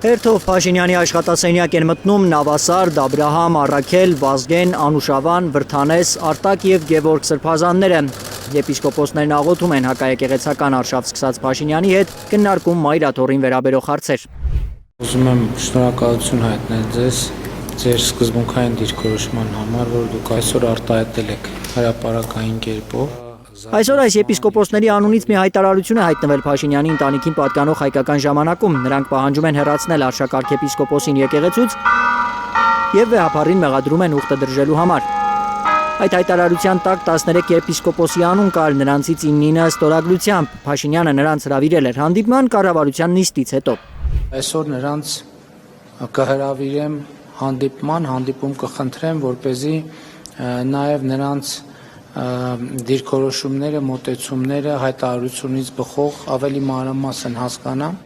Հերթով Փաշինյանի աշխատասենյակ են մտնում Նավասարդ, Աբրահամ, Առաքել, Վազգեն, Անուշավան, Վրթանես, Արտակ և Գևորգ սրբազանները։ Եպիսկոպոսներն աղոթում են հակաեկեղեցական արշավ սկսած Փաշինյանի հետ քննարկում մայրաթոռին վերաբերող հարցեր։ Ուզում եմ շնորհակալություն հայտնել ձեզ ձեր սկզբունքային դիրքորոշման համար, որ դուք այսօր արտահայտել եք հրապարակային կերպով։ Այսօր այս եպիսկոպոսների անունից մի հայտարարություն է հայտնվել Փաշինյանի ընտանիքին պատկանող հայկական ժամանակում։ Նրանք պահանջում են հեռացնել արշակարգեպիսկոպոսին եկեղեցուց և վեհապարին մեղադրում են ուխտը դրժելու համար։ Այդ հայտարարության տակ 13 եպիսկոպոսի անուն կար, նրանցից 9-ը ստորագրությամբ։ Փաշինյանը նրանց հրավիրել էր հանդիպման կառավարության նիստից հետո։ Այսօր նրանց կհրավիրեմ հանդիպում կխնդրեմ, որպեսզի նաև նրանց դիրքորոշումները, մոտեցումները հայտարարությունից բխող ավելի մանրամասն հասկանամ։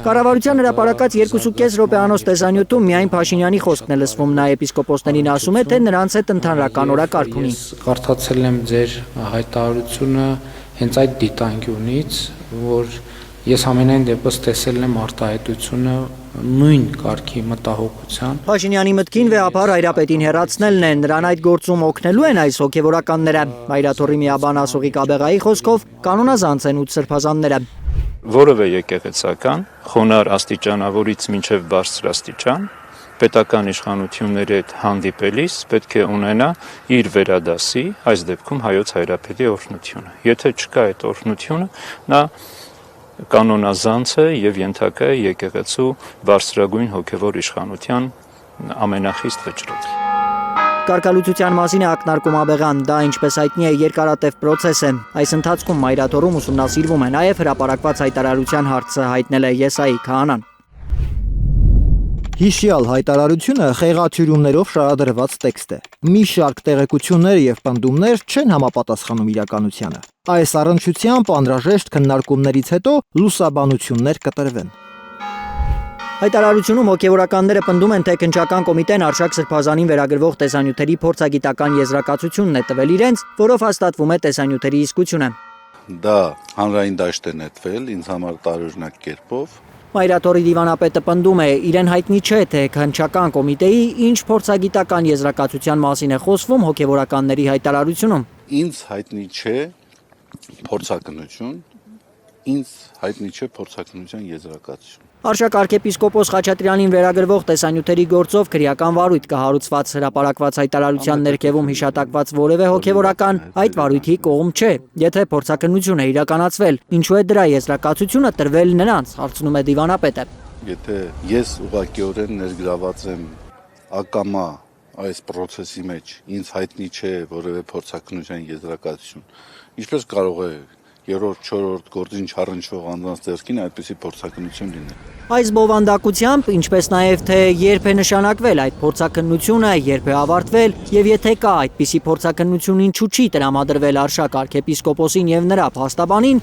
Կառավարության հրապարակած 2.5 րոպեանոց տեսանյութում միայն Փաշինյանի խոսքն է լսվում, նա եպիսկոպոսներին ասում է, թե նրանց հետ ընդհանրական օրակարգ ունի։ Կարդացել եմ ձեր հայտարարությունը հենց այդ դիտանկյունից, որ ես ամենայն դեպս տեսել եմ արտահայտությունը նույն կարգի մտահոգության։ Փաշինյանի մտքին վեհապար հայրապետին հեռացնելն է, նրան այդ գործում օգնելու են այս հոգևորականները։ Մայրաթոռի միաբան Ասողիկ Աբեղայի խոսքով կանոնազանց են 8 սրբազանները։ Որևէ եկեղեցական խոնար աստիճանավորից մինչև բարձր աստիճան պետական իշխանությունների հետ հանդիպելիս պետք է ունենա իր վերադասի, այս դեպքում հայոց հայրապետի օրհնությունը։ Եթե չկա այդ օրհնությունը, նա կանոնազանց է և ենթակա է եկեղեցու բարձրագույն հոգևոր իշխանության ամենախիստ վճռի։ Կարգալուծության մասին է ակնարկում Աբեղան, դա ինչպես հայտնի է երկարատև պրոցես է։ Այս ընթացքում մայրաթոռում ուսումնասիրվում է նաև հրապարակված հայտարարության հարցը, հայտնել է Եսայի քահանան։ Հիշյալ հայտարարությունը խեղաթյուրումներով շարադրված տեքստ է։ Մի շարք տեղեկություններ և պնդումներ չեն համապատասխանում իրականությանը։ Այս առնչությամբ անհրաժեշտ քննարկումներից հետո լուսաբանություններ կտրվեն։ Հայտարարությունում հոգևորականները պնդում են, թե քննչական կոմիտեն Արշակ սրբազանին վերագրվող տեսանյութերի փորձագիտական եզրակացությունն է տվել իրենց, որով հաստատվում է տեսանյութերի իսկությունը։ Դա հանրային դաշտ է նետվել ինձ համար տարօրինակ կերպով։ Մայրաթոռի դիվանապետը պնդում է, իրեն հայտնի չէ, թե քննչական կոմիտեի ինչ փորձագիտական եզրակացության մասին է խոսվում հոգևորականների հայտարարությունում։ Ինձ հայտնի չէ փորձակնություն, ինձ հայտնի չէ փորձակնության եզրակացություն։ Արշակ arczepiskopos Խաչատրյանին վերագրվող տեսանյութերի գործով քրեական վարույթ կհարուցված հրապարակված հայտարարության ներքևում հիշատակված որևէ հոգևորական այդ վարույթի կողմ չէ, եթե փորձակնություն է իրականացվել, ինչու է դրա եզրակացությունը տրվել նրանց, հարցնում է դիվանապետը։ Եթե ես ուղղակիորեն ներգրաված եմ ակամա այս process-ի մեջ, ինձ հայտնի չէ որևէ փորձակնության եզրակացություն, ինչպես կարող է երրորդ, չորրորդ գործին չառնչվող անձանց ձեռքին այդպիսի փորձակնություն լինել։ Այս բովանդակությամբ, ինչպես նաև թե երբ է նշանակվել այդ փորձակնությունը, երբ է ավարտվել եւ եթե կա այդպիսի փորձակնություն ինչու չի տրամադրվել Արշակ arczepiskoposին եւ նրա փաստաբանին,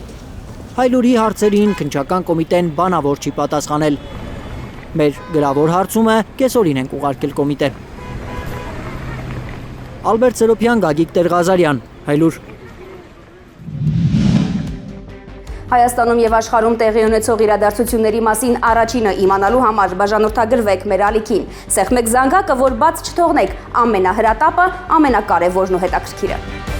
հայլուրի հարցերին քննչական կոմիտեն բանավոր չի պատասխանել։ Մեր գրավոր հարցումը կեսօրին ենք ուղարկել կոմիտե։ Ալբերտ Սերոփյան, Գագիկ Տեր-Ղազարյան, Հայլուր։ Հայաստանում եւ աշխարհում տեղի ունեցող իրադարձությունների մասին առաջինը իմանալու համար բաժանորդագրվեք մեր ալիքին։ Սեղմեք զանգակը, որ բաց չթողնեք ամենահրատապը, ամենակարևորն ու հետաքրքիրը։